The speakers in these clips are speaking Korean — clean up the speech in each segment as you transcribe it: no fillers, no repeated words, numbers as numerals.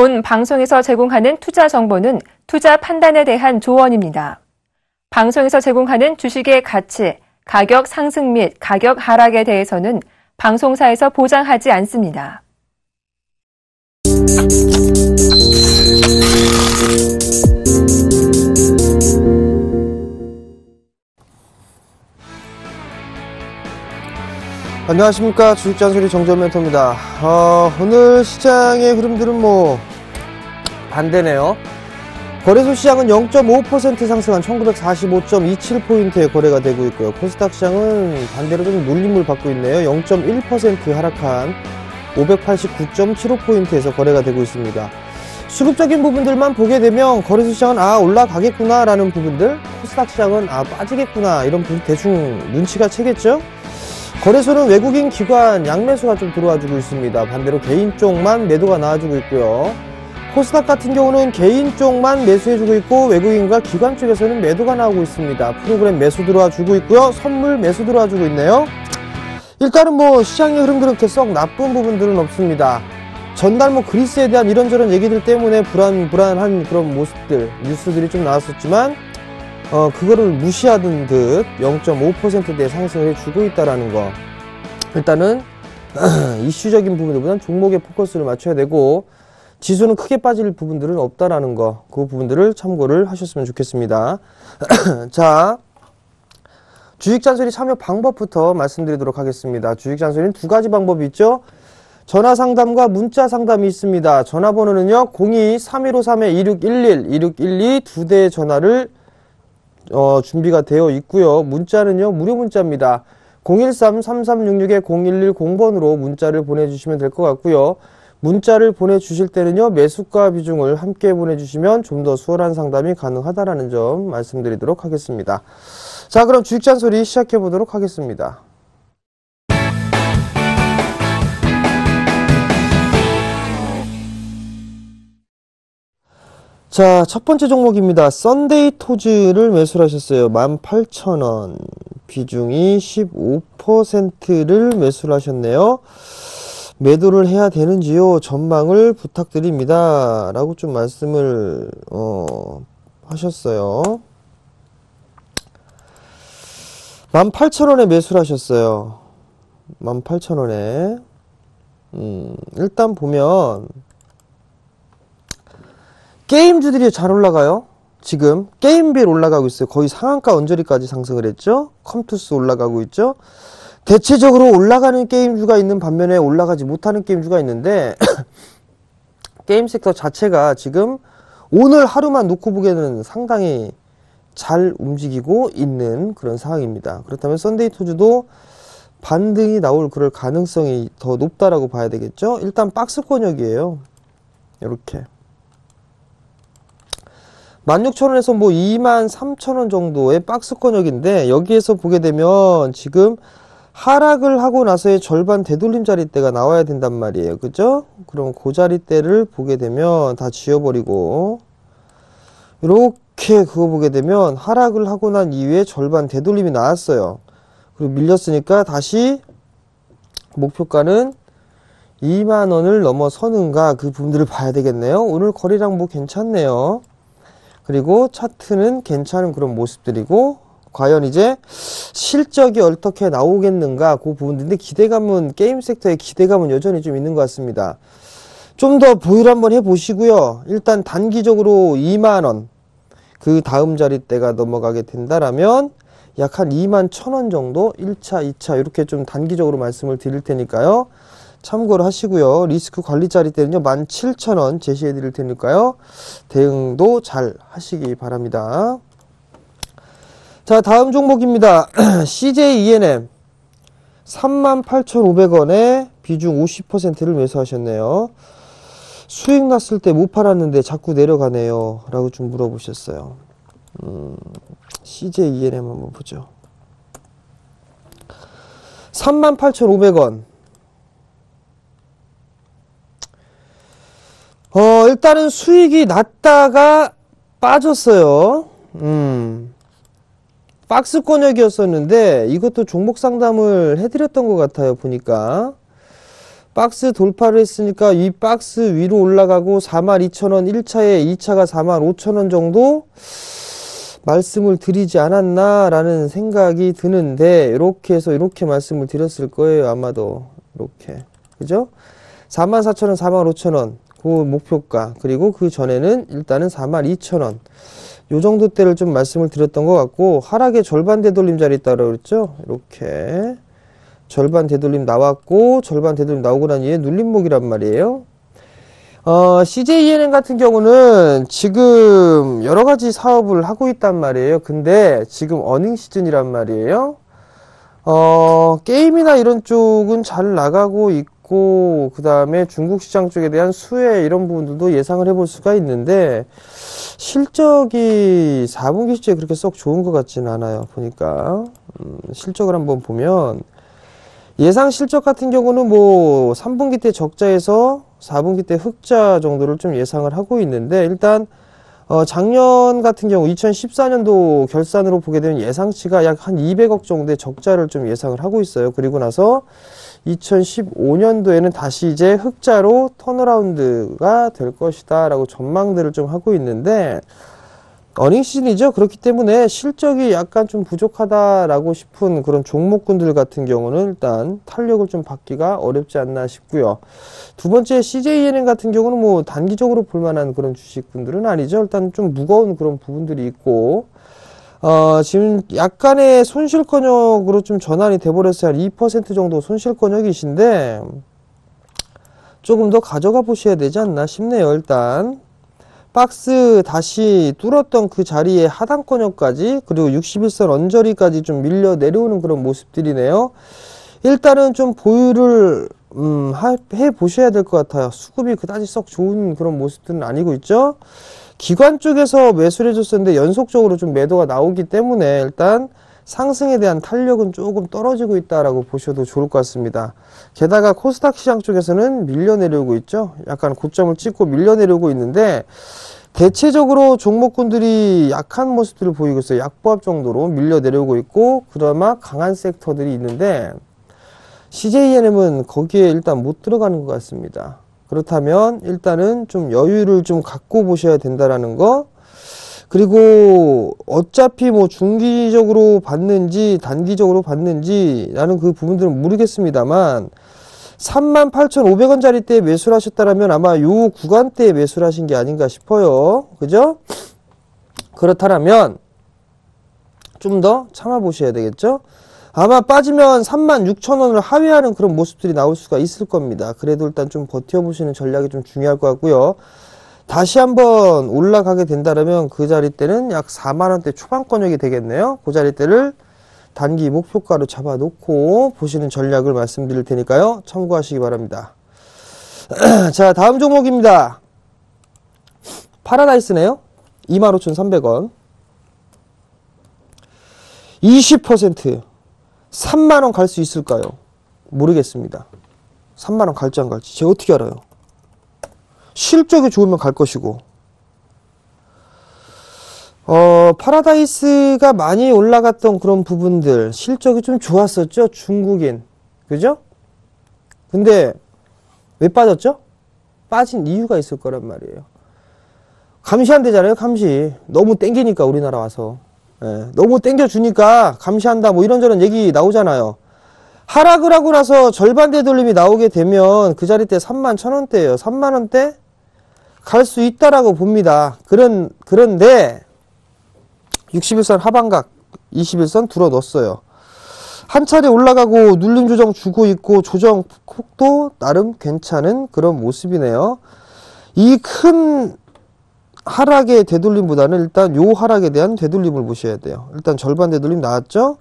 본 방송에서 제공하는 투자 정보는 투자 판단에 대한 조언입니다. 방송에서 제공하는 주식의 가치, 가격 상승 및 가격 하락에 대해서는 방송사에서 보장하지 않습니다. 안녕하십니까. 주식잔소리 정전멘토입니다. 오늘 시장의 흐름들은 반대네요. 거래소 시장은 0.5% 상승한 1945.27포인트에 거래가 되고 있고요. 코스닥 시장은 반대로 좀 눌림을 받고 있네요. 0.1% 하락한 589.75포인트에서 거래가 되고 있습니다. 수급적인 부분들만 보게 되면 거래소 시장은 올라가겠구나 라는 부분들, 코스닥 시장은 빠지겠구나 이런 부분 대충 눈치가 채겠죠. 거래소는 외국인 기관 양매수가 좀 들어와주고 있습니다. 반대로 개인 쪽만 매도가 나와주고 있고요. 코스닥 같은 경우는 개인 쪽만 매수해주고 있고 외국인과 기관 쪽에서는 매도가 나오고 있습니다. 프로그램 매수 들어와주고 있고요. 선물 매수 들어와주고 있네요. 일단은 시장의 흐름들은 그렇게 썩 나쁜 부분들은 없습니다. 전날 그리스에 대한 이런저런 얘기들 때문에 불안한 그런 모습들, 뉴스들이 좀 나왔었지만 그거를 무시하던 듯 0.5%대 상승을 해주고 있다라는 거. 일단은 이슈적인 부분들보다는 종목에 포커스를 맞춰야 되고 지수는 크게 빠질 부분들은 없다라는 거. 그 부분들을 참고를 하셨으면 좋겠습니다. 자, 주식잔소리 참여 방법부터 말씀드리도록 하겠습니다. 주식잔소리는 두 가지 방법이 있죠. 전화 상담과 문자 상담이 있습니다. 전화번호는요 02-3153-2611, 2612 두 대의 전화를 준비가 되어 있고요. 문자는요 무료 문자입니다. 013-3366-0110번으로 문자를 보내주시면 될 것 같고요. 문자를 보내주실 때는요 매수가 비중을 함께 보내주시면 좀 더 수월한 상담이 가능하다라는 점 말씀드리도록 하겠습니다. 자, 그럼 주식잔소리 시작해 보도록 하겠습니다. 자, 첫 번째 종목입니다. 썬데이 토즈를 매수를 하셨어요. 18,000원. 비중이 15%를 매수를 하셨네요. 매도를 해야 되는지요? 전망을 부탁드립니다. 라고 좀 말씀을 하셨어요. 18,000원에 매수를 하셨어요. 18,000원에 일단 보면 게임주들이 잘 올라가요. 지금 게임빌 올라가고 있어요. 거의 상한가 언저리까지 상승을 했죠. 컴투스 올라가고 있죠. 대체적으로 올라가는 게임주가 있는 반면에 올라가지 못하는 게임주가 있는데 게임 섹터 자체가 지금 오늘 하루만 놓고 보기에는 상당히 잘 움직이고 있는 그런 상황입니다. 그렇다면 썬데이 토즈도 반등이 나올 그럴 가능성이 더 높다라고 봐야 되겠죠. 일단 박스권역이에요. 이렇게 16,000원에서 23,000원 정도의 박스권역인데 여기에서 보게 되면 지금 하락을 하고 나서의 절반 되돌림 자리대가 나와야 된단 말이에요. 그죠? 그럼 그 자리대를 보게 되면 다 지워버리고 이렇게 그거 보게 되면 하락을 하고 난 이후에 절반 되돌림이 나왔어요. 그리고 밀렸으니까 다시 목표가는 2만원을 넘어서는가 그 부분들을 봐야 되겠네요. 오늘 거래량 괜찮네요. 그리고 차트는 괜찮은 그런 모습들이고 과연 이제 실적이 어떻게 나오겠는가 그 부분들인데 기대감은 게임 섹터의 기대감은 여전히 좀 있는 것 같습니다. 좀 더 보유를 한번 해보시고요. 일단 단기적으로 2만원 그 다음 자리대가 넘어가게 된다라면 약 한 21,000원 정도 1차, 2차 이렇게 좀 단기적으로 말씀을 드릴 테니까요. 참고를 하시고요. 리스크 관리 자리대는요 17,000원 제시해 드릴 테니까요. 대응도 잘 하시기 바랍니다. 자, 다음 종목입니다. CJ ENM 38,500원에 비중 50%를 매수하셨네요. 수익 났을 때 못 팔았는데 자꾸 내려가네요 라고 좀 물어보셨어요. CJ ENM 한번 보죠. 38,500원. 일단은 수익이 났다가 빠졌어요. 박스권역이었었는데 이것도 종목 상담을 해드렸던 것 같아요. 보니까 박스 돌파를 했으니까 이 박스 위로 올라가고 42,000원 1차에 2차가 45,000원 정도 말씀을 드리지 않았나 라는 생각이 드는데, 이렇게 해서 이렇게 말씀을 드렸을 거예요. 아마도 이렇게, 그죠? 44,000원 45,000원 그 목표가, 그리고 그 전에는 일단은 42,000원 요 정도 때를 좀 말씀을 드렸던 것 같고, 하락의 절반 되돌림 자리 있다고 그랬죠. 이렇게 절반 되돌림 나왔고, 절반 되돌림 나오고 난 이후에 눌림목이란 말이에요. CJENM 같은 경우는 지금 여러가지 사업을 하고 있단 말이에요. 근데 지금 어닝 시즌이란 말이에요. 게임이나 이런 쪽은 잘 나가고 있고, 그 다음에 중국 시장 쪽에 대한 수혜 이런 부분들도 예상을 해볼 수가 있는데, 실적이 4분기 실적이 그렇게 썩 좋은 것 같지는 않아요. 보니까 실적을 한번 보면, 예상 실적 같은 경우는 뭐 3분기 때 적자에서 4분기 때 흑자 정도를 좀 예상을 하고 있는데, 일단 작년 같은 경우 2014년도 결산으로 보게 되면 예상치가 약 한 200억 정도의 적자를 좀 예상을 하고 있어요. 그리고 나서 2015년도에는 다시 이제 흑자로 턴어라운드가 될 것이다 라고 전망들을 좀 하고 있는데, 어닝 시즌이죠. 그렇기 때문에 실적이 약간 좀 부족하다라고 싶은 그런 종목군들 같은 경우는 일단 탄력을 좀 받기가 어렵지 않나 싶고요. 두 번째, CJENM 같은 경우는 뭐 단기적으로 볼만한 그런 주식군들은 아니죠. 일단 좀 무거운 그런 부분들이 있고, 지금 약간의 손실권역으로 좀 전환이 돼버렸어요. 한 2% 정도 손실권역이신데, 조금 더 가져가 보셔야 되지 않나 싶네요. 일단 박스 다시 뚫었던 그 자리에 하단권역까지, 그리고 61선 언저리까지 좀 밀려 내려오는 그런 모습들이네요. 일단은 좀 보유를 해 보셔야 될 것 같아요. 수급이 그다지 썩 좋은 그런 모습들은 아니고 있죠. 기관 쪽에서 매수를 해줬었는데 연속적으로 좀 매도가 나오기 때문에 일단 상승에 대한 탄력은 조금 떨어지고 있다라고 보셔도 좋을 것 같습니다. 게다가 코스닥 시장 쪽에서는 밀려 내려오고 있죠. 약간 고점을 찍고 밀려 내려오고 있는데, 대체적으로 종목군들이 약한 모습들을 보이고 있어요. 약보합 정도로 밀려 내려오고 있고, 그나마 강한 섹터들이 있는데, CJENM은 거기에 일단 못 들어가는 것 같습니다. 그렇다면 일단은 좀 여유를 좀 갖고 보셔야 된다라는 거. 그리고 어차피 뭐 중기적으로 받는지 단기적으로 받는지 라는 그 부분들은 모르겠습니다만, 38,500원짜리 때 매수를 하셨다면 아마 요 구간대에 매수를 하신 게 아닌가 싶어요. 그죠? 그렇다면 좀 더 참아 보셔야 되겠죠? 아마 빠지면 36,000원을 하회하는 그런 모습들이 나올 수가 있을 겁니다. 그래도 일단 좀 버텨보시는 전략이 좀 중요할 것 같고요. 다시 한번 올라가게 된다면 그 자리 때는 약 4만원대 초반권역이 되겠네요. 그 자리 때를 단기 목표가로 잡아놓고 보시는 전략을 말씀드릴 테니까요. 참고하시기 바랍니다. 자, 다음 종목입니다. 파라다이스네요. 25,300원. 20% 3만원 갈 수 있을까요? 모르겠습니다. 3만원 갈지 안 갈지 제가 어떻게 알아요? 실적이 좋으면 갈 것이고, 파라다이스가 많이 올라갔던 그런 부분들, 실적이 좀 좋았었죠? 중국인. 그죠? 근데 왜 빠졌죠? 빠진 이유가 있을 거란 말이에요. 감시한대잖아요, 감시. 너무 땡기니까 우리나라 와서. 너무 땡겨주니까 감시한다 뭐 이런저런 얘기 나오잖아요. 하락을 하고 나서 절반 되돌림이 나오게 되면 그 자리 때 31,000원대예요. 3만원대 갈 수 있다라고 봅니다. 그런데 61선 하반각 21선 들어 넣었어요. 한 차례 올라가고 눌림 조정 주고 있고, 조정 폭도 나름 괜찮은 그런 모습이네요. 이 큰 하락의 되돌림보다는 일단 요 하락에 대한 되돌림을 보셔야 돼요. 일단 절반 되돌림 나왔죠?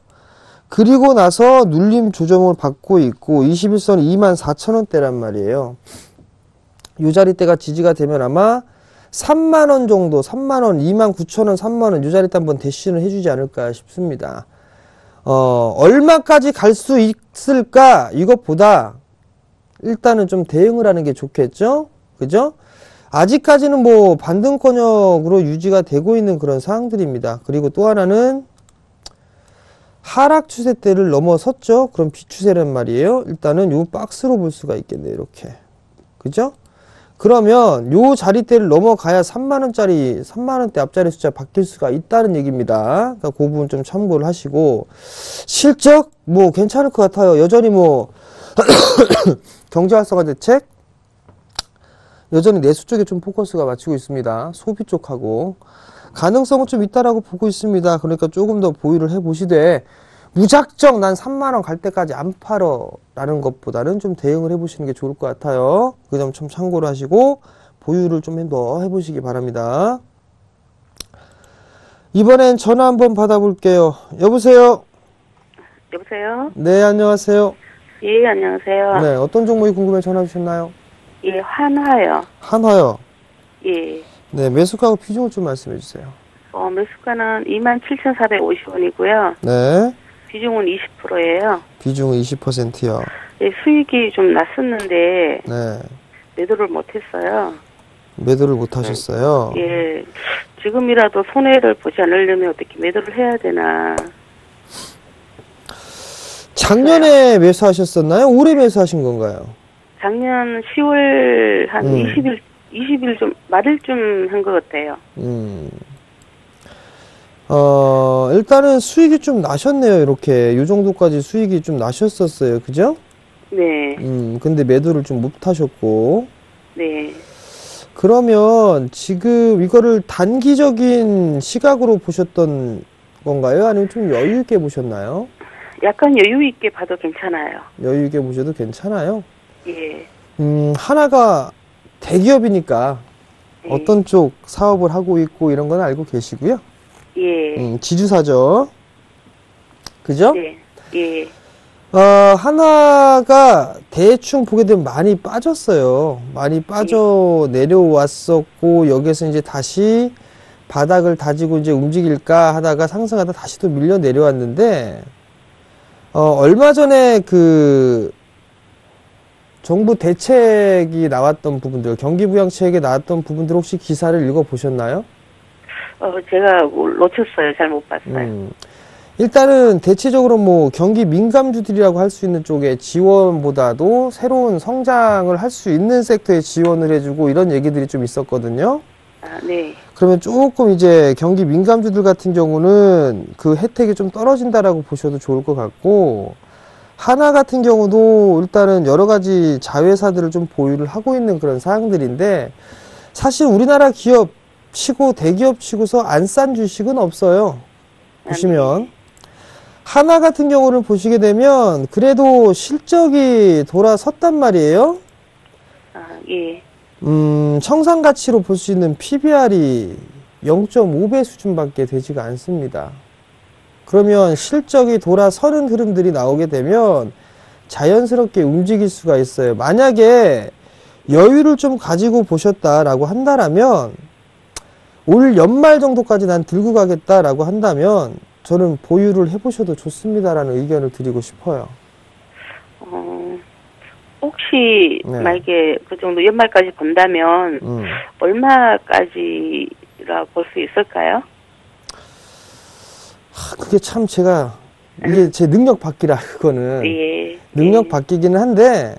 그리고 나서 눌림 조정을 받고 있고, 21선 24,000원대란 말이에요. 요 자리대가 지지가 되면 아마 3만원 정도, 3만원, 29,000원, 3만원 요 자리대 한번 대시를 해주지 않을까 싶습니다. 얼마까지 갈 수 있을까? 이것보다 일단은 좀 대응을 하는 게 좋겠죠? 그죠? 아직까지는 뭐 반등권역으로 유지가 되고 있는 그런 상황들입니다. 그리고 또 하나는 하락 추세대를 넘어섰죠? 그럼 비추세란 말이에요. 일단은 요 박스로 볼 수가 있겠네요. 이렇게. 그죠? 그러면 요 자리대를 넘어가야 3만원짜리, 3만원대 앞자리 숫자 바뀔 수가 있다는 얘기입니다. 그러니까 그 부분 좀 참고를 하시고, 실적? 뭐 괜찮을 것 같아요. 여전히 뭐, 경제활성화 대책? 여전히 내수 쪽에 좀 포커스가 맞추고 있습니다. 소비 쪽하고. 가능성은 좀 있다라고 보고 있습니다. 그러니까 조금 더 보유를 해보시되, 무작정 난 3만원 갈 때까지 안 팔어 라는 것보다는 좀 대응을 해보시는 게 좋을 것 같아요. 그 점 좀 참고를 하시고 보유를 좀 더 해보시기 바랍니다. 이번엔 전화 한번 받아볼게요. 여보세요? 여보세요? 네, 안녕하세요. 예, 안녕하세요. 네, 어떤 종목이 궁금해 전화 주셨나요? 예, 한화요. 한화요. 예. 네, 매수가하고 비중을 좀 말씀해 주세요. 매수가는 27,450원이고요. 네, 비중은 20%예요. 비중은 20%요. 예, 수익이 좀 났었는데 네, 매도를 못했어요. 매도를 못 하셨어요. 예, 지금이라도 손해를 보지 않으려면 어떻게 매도를 해야 되나. 작년에 매수하셨었나요? 올해 매수하신 건가요? 작년 10월 한 20일 좀 말일쯤 한 것 같아요. 일단은 수익이 좀 나셨네요. 이렇게 요 정도까지 수익이 좀 나셨었어요. 그죠? 네. 근데 매도를 좀 못 하셨고. 네. 그러면 지금 이거를 단기적인 시각으로 보셨던 건가요? 아니면 좀 여유 있게 보셨나요? 약간 여유 있게 봐도 괜찮아요. 여유 있게 보셔도 괜찮아요. 예. 하나가 대기업이니까 예. 어떤 쪽 사업을 하고 있고 이런 건 알고 계시고요. 예. 지주사죠. 그죠? 네. 예. 하나가 대충 보게 되면 많이 빠졌어요. 많이 빠져 내려왔었고, 여기서 이제 다시 바닥을 다지고 이제 움직일까 하다가 상승하다 다시 또 밀려 내려왔는데, 얼마 전에 그 정부 대책이 나왔던 부분들, 경기부양책에 나왔던 부분들 혹시 기사를 읽어보셨나요? 제가 놓쳤어요. 잘 못 봤어요. 일단은 대체적으로 뭐 경기 민감주들이라고 할 수 있는 쪽에 지원보다도 새로운 성장을 할 수 있는 섹터에 지원을 해주고 이런 얘기들이 좀 있었거든요. 아, 네. 그러면 조금 이제 경기 민감주들 같은 경우는 그 혜택이 좀 떨어진다라고 보셔도 좋을 것 같고, 하나 같은 경우도 일단은 여러 가지 자회사들을 좀 보유를 하고 있는 그런 사항들인데, 사실 우리나라 기업 치고 대기업 치고서 안 싼 주식은 없어요. 보시면 하나 같은 경우를 보시게 되면 그래도 실적이 돌아섰단 말이에요. 아, 예. 청산 가치로 볼 수 있는 PBR이 0.5배 수준밖에 되지가 않습니다. 그러면 실적이 돌아서는 흐름들이 나오게 되면 자연스럽게 움직일 수가 있어요. 만약에 여유를 좀 가지고 보셨다라고 한다라면 올 연말 정도까지 난 들고 가겠다라고 한다면 저는 보유를 해보셔도 좋습니다라는 의견을 드리고 싶어요. 혹시 네. 만약에 그 정도 연말까지 본다면 얼마까지라 볼 수 있을까요? 그게 참 제가 이게 제 능력 받기라 그거는 예. 능력 받기기는 한데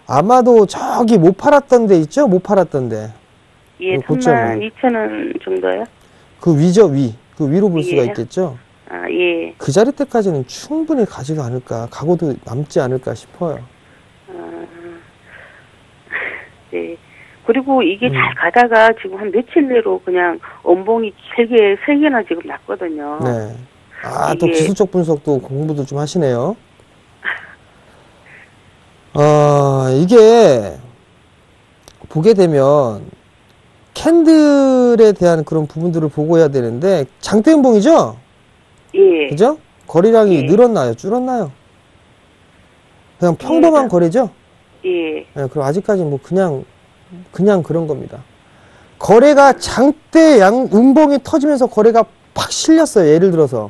아마도 저기 못 팔았던 데 있죠? 못 팔았던 데. 예, 고점은. 32,000원 정도요? 그 위죠, 위. 그 위로 볼 수가 예. 있겠죠? 아, 예. 그 자리 때까지는 충분히 가지가 않을까, 가고도 남지 않을까 싶어요. 네. 그리고 이게 잘 가다가 지금 한 며칠 내로 그냥 원봉이 길게 3개나 지금 났거든요. 네. 아, 또 이게- 기술적 분석도 공부도 좀 하시네요. 이게 보게 되면 캔들에 대한 그런 부분들을 보고 해야 되는데 장대음봉이죠? 예. 그죠? 거래량이 예. 늘었나요? 줄었나요? 그냥 평범한 예. 거래죠? 예. 네, 그럼 아직까지 뭐 그냥 그런 겁니다. 거래가 장대 음봉이 터지면서 거래가 팍 실렸어요. 예를 들어서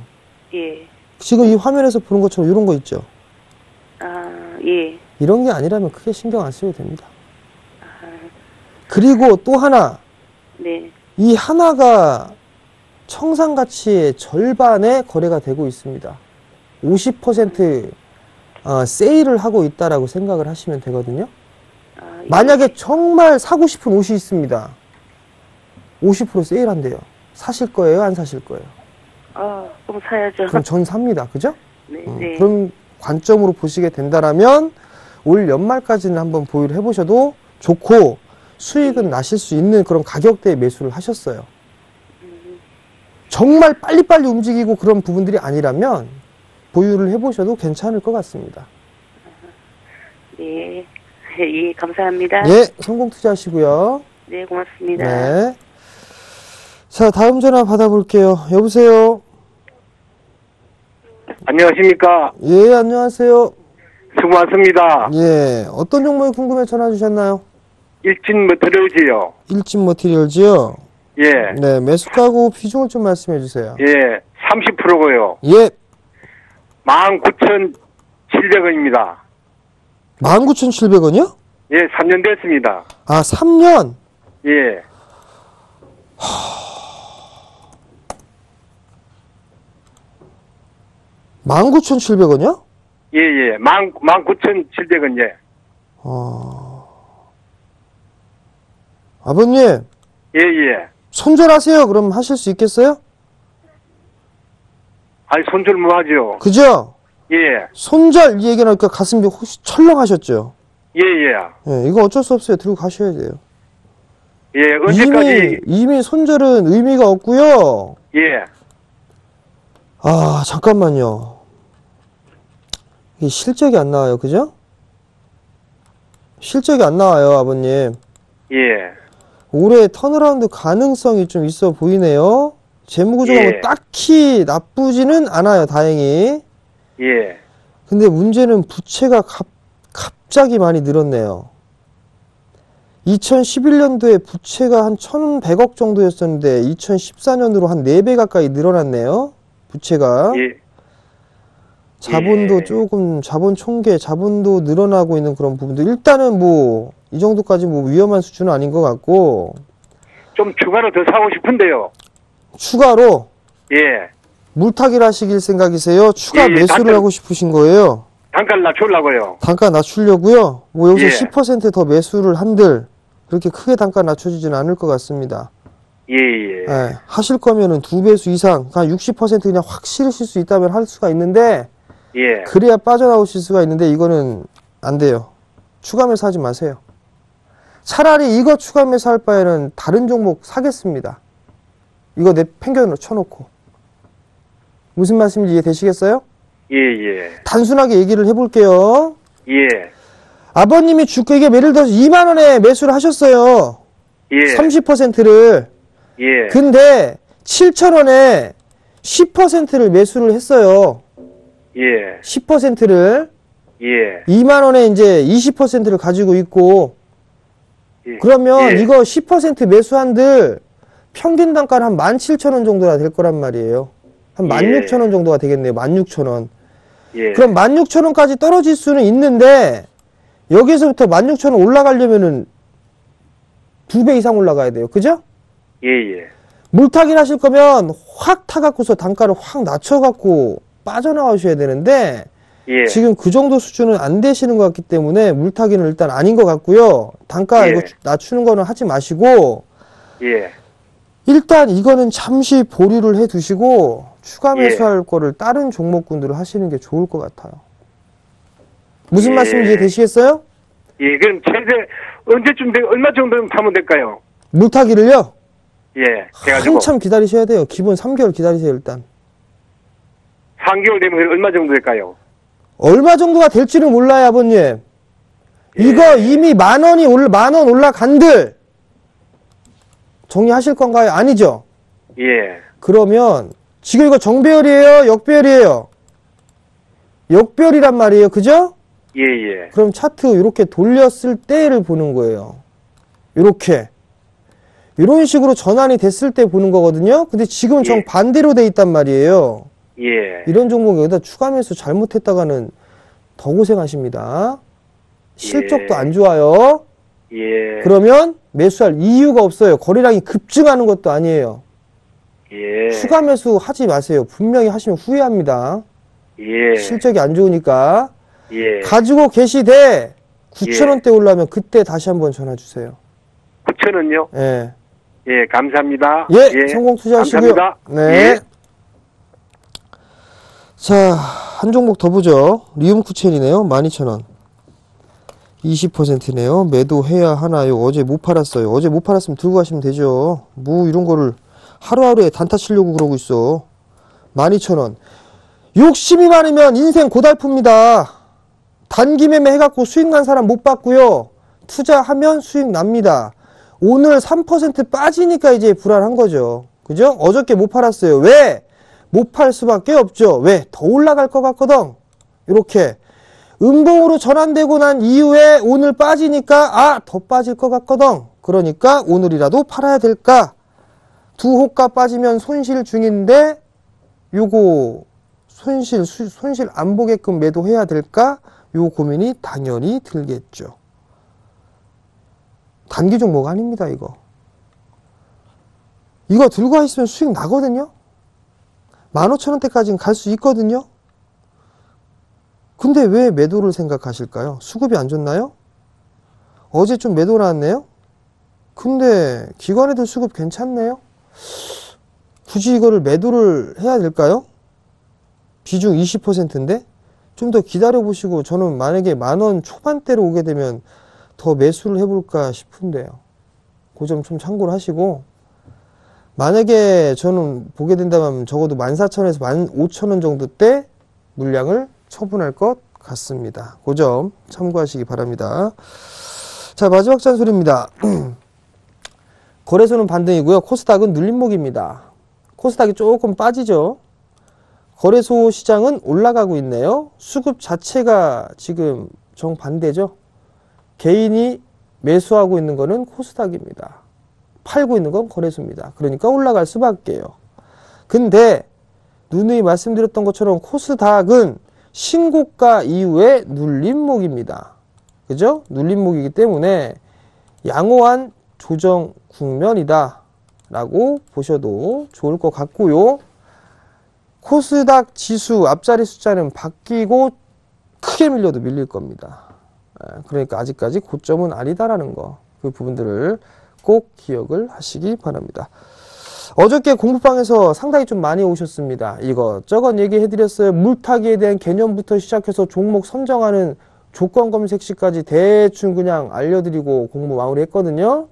예. 지금 이 화면에서 보는 것처럼 이런 거 있죠. 아, 예. 이런 게 아니라면 크게 신경 안 쓰셔도 됩니다. 그리고 또 하나, 네. 이 하나가 청산 가치의 절반의 거래가 되고 있습니다. 50% 세일을 하고 있다라고 생각을 하시면 되거든요. 예. 만약에 정말 사고 싶은 옷이 있습니다. 50% 세일한대요. 사실 거예요? 안 사실 거예요? 그럼 사야죠. 그럼 전 삽니다. 그죠? 네, 네. 그런 관점으로 보시게 된다라면 올 연말까지는 한번 보유를 해보셔도 좋고 수익은 나실 수 있는 그런 가격대의 매수를 하셨어요. 정말 빨리빨리 움직이고 그런 부분들이 아니라면 보유를 해보셔도 괜찮을 것 같습니다. 예. 예, 감사합니다. 예, 성공 투자하시고요. 네, 고맙습니다. 네. 자, 다음 전화 받아볼게요. 여보세요? 안녕하십니까. 예, 안녕하세요. 수고 많습니다. 예, 어떤 종목이 궁금해 전화 주셨나요? 일진 머터리얼즈요. 일진 머티리얼즈요? 예. 네, 매수가고 비중을 좀 말씀해 주세요. 예. 30%고요. 예, 19,700원입니다. 19,700원이요? 예, 3년 됐습니다. 아, 3년? 예. 19,700원이요? 예, 예. 19,700원, 예. 아버님, 예, 예. 손절하세요. 그럼 하실 수 있겠어요? 아니, 손절 뭐 하죠? 그죠? 예. 손절 이 얘기하니까 가슴이 혹시 철렁하셨죠? 예, 예. 예, 이거 어쩔 수 없어요. 들고 가셔야 돼요. 예, 언제까지? 이미 손절은 의미가 없고요. 예. 아, 잠깐만요. 이게 실적이 안 나와요. 그죠? 실적이 안 나와요, 아버님. 예. 올해 턴어라운드 가능성이 좀 있어 보이네요. 재무구조가 예. 뭐 딱히 나쁘지는 않아요, 다행히. 예. 근데 문제는 부채가 갑자기 많이 늘었네요. 2011년도에 부채가 한 1,100억 정도였었는데 2014년으로 한 4배 가까이 늘어났네요. 부채가. 예. 자본도 예. 조금 자본 총계, 자본도 늘어나고 있는 그런 부분들. 일단은 뭐 이 정도까지 뭐 위험한 수준은 아닌 것 같고. 좀 추가로 더 사고 싶은데요. 추가로 예. 물타기를 하시길 생각이세요? 추가 예, 매수를 하고 싶으신 거예요? 단가를 낮추려고요. 단가 낮추려고요? 뭐 여기서 예. 10% 매수를 한들 그렇게 크게 단가 낮춰지지는 않을 것 같습니다. 예, 예. 예, 하실 거면은 2배수 이상, 한 60% 그냥 확 실으실 수 있다면 할 수가 있는데, 예. 그래야 빠져나오실 수가 있는데, 이거는 안 돼요. 추가 매수 하지 마세요. 차라리 이거 추가 매수 할 바에는 다른 종목 사겠습니다. 이거 내 팽겨놓고 쳐놓고. 무슨 말씀인지 이해되시겠어요? 예, 예. 단순하게 얘기를 해볼게요. 예. 아버님이 이게 예를 들어서 2만원에 매수를 하셨어요. 예. 30%를. 예. 근데 7,000원에 10%를 매수를 했어요. 예. 10%를. 예. 2만원에 이제 20%를 가지고 있고, 예. 그러면 예. 이거 10% 매수한들 평균 단가는 한 17,000원 정도가 될 거란 말이에요. 한 16,000원 정도가 되겠네요. 16,000원. 예. 그럼 16,000원까지 떨어질 수는 있는데, 여기서부터 16,000원 올라가려면은 2배 이상 올라가야 돼요. 그죠? 예, 예. 물타기를 하실 거면 확 타갖고서 단가를 확 낮춰갖고 빠져나가셔야 되는데, 예. 지금 그 정도 수준은 안 되시는 것 같기 때문에 물타기는 일단 아닌 것 같고요. 단가 예. 이거 낮추는 거는 하지 마시고, 예. 일단 이거는 잠시 보류를 해 두시고, 추가 예. 매수할 거를 다른 종목군들을 하시는 게 좋을 것 같아요. 무슨 예. 말씀인지 이해되시겠어요? 예. 그럼 최대 언제쯤 얼마 정도 타면 될까요? 물타기를요? 예. 해가지고 한참 기다리셔야 돼요. 기본 3개월 기다리세요, 일단. 3개월 되면 얼마 정도 될까요? 얼마 정도가 될지는 몰라요, 아버님. 예. 이거 이미 만 원 올라간들 정리하실 건가요? 아니죠? 예. 그러면 지금 이거 정배열이에요? 역배열이에요? 역배열이란 말이에요. 그죠? 예, 예. 그럼 차트 이렇게 돌렸을 때를 보는 거예요. 이렇게. 이런 식으로 전환이 됐을 때 보는 거거든요. 근데 지금은 예. 정반대로 돼 있단 말이에요. 예. 이런 종목 여기다 추가 매수 잘못했다가는 더 고생하십니다. 실적도 예. 안 좋아요. 예. 그러면 매수할 이유가 없어요. 거래량이 급증하는 것도 아니에요. 예. 추가 매수 하지 마세요. 분명히 하시면 후회합니다. 예. 실적이 안 좋으니까. 예. 가지고 계시되 9,000원대 올라오면 그때 다시 한번 전화 주세요. 9,000원요? 예. 예, 감사합니다. 예, 성공 투자하시고요. 감사합니다. 네. 예. 자, 한 종목 더 보죠. 리움쿠첸이네요. 12,000원. 20%네요. 매도해야 하나요? 어제 못 팔았어요. 어제 못 팔았으면 들고 가시면 되죠. 뭐 이런 거를 하루하루에 단타 치려고 그러고 있어. 12,000원. 욕심이 많으면 인생 고달픕니다. 단기 매매 해갖고 수익 난 사람 못 봤고요. 투자하면 수익 납니다. 오늘 3% 빠지니까 이제 불안한 거죠. 그죠? 어저께 못 팔았어요. 왜? 못 팔 수밖에 없죠. 왜? 더 올라갈 것 같거든. 이렇게 음봉으로 전환되고 난 이후에 오늘 빠지니까 더 빠질 것 같거든. 그러니까 오늘이라도 팔아야 될까? 두 호가 빠지면 손실 중인데 요거 손실 안 보게끔 매도해야 될까? 요 고민이 당연히 들겠죠. 단기 종목 아닙니다, 이거. 이거 들고 있으면 수익 나거든요? 15,000원대까지는 갈 수 있거든요? 근데 왜 매도를 생각하실까요? 수급이 안 좋나요? 어제 좀 매도 나왔네요? 근데 기관애들 수급 괜찮네요? 굳이 이거를 매도를 해야 될까요? 비중 20%인데? 좀 더 기다려보시고 저는 만약에 10,000원 초반대로 오게 되면 더 매수를 해볼까 싶은데요. 그 점 좀 참고를 하시고 만약에 저는 보게 된다면 적어도 14,000원에서 15,000원 정도 때 물량을 처분할 것 같습니다. 그 점 참고하시기 바랍니다. 자, 마지막 잔소리입니다. 거래소는 반등이고요. 코스닥은 눌림목입니다. 코스닥이 조금 빠지죠. 거래소 시장은 올라가고 있네요. 수급 자체가 지금 정반대죠. 개인이 매수하고 있는 거는 코스닥입니다. 팔고 있는 건 거래소입니다. 그러니까 올라갈 수밖에요. 근데 누누이 말씀드렸던 것처럼 코스닥은 신고가 이후에 눌림목입니다. 그죠? 눌림목이기 때문에 양호한 조정 국면이다 라고 보셔도 좋을 것 같고요. 코스닥 지수 앞자리 숫자는 바뀌고 크게 밀려도 밀릴 겁니다. 그러니까 아직까지 고점은 아니다라는 거, 그 부분들을 꼭 기억을 하시기 바랍니다. 어저께 공부방에서 상당히 좀 많이 오셨습니다. 이것저것 얘기해드렸어요. 물타기에 대한 개념부터 시작해서 종목 선정하는 조건 검색 시까지 대충 그냥 알려드리고 공부 마무리했거든요.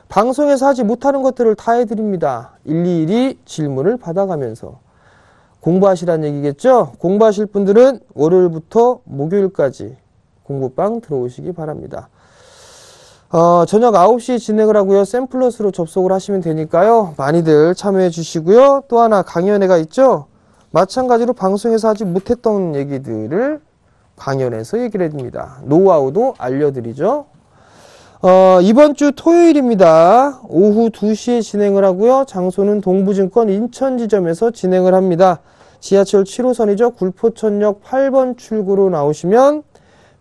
방송에서 하지 못하는 것들을 다 해드립니다. 일일이 질문을 받아가면서 공부하시라는 얘기겠죠? 공부하실 분들은 월요일부터 목요일까지 공부방 들어오시기 바랍니다. 저녁 9시에 진행을 하고요. 샘플러스로 접속을 하시면 되니까요. 많이들 참여해 주시고요. 또 하나 강연회가 있죠? 마찬가지로 방송에서 하지 못했던 얘기들을 강연에서 얘기를 해줍니다. 노하우도 알려드리죠. 이번 주 토요일입니다. 오후 2시에 진행을 하고요. 장소는 동부증권 인천지점에서 진행을 합니다. 지하철 7호선이죠. 굴포천역 8번 출구로 나오시면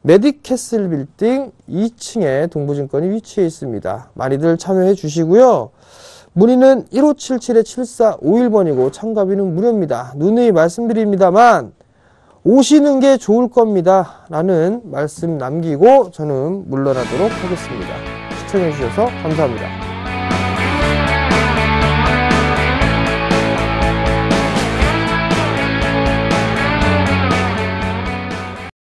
메디캐슬 빌딩 2층에 동부증권이 위치해 있습니다. 많이들 참여해 주시고요. 문의는 1577-7451번이고 참가비는 무료입니다. 누누이 말씀드립니다만 오시는 게 좋을 겁니다 라는 말씀 남기고 저는 물러나도록 하겠습니다. 시청해 주셔서 감사합니다.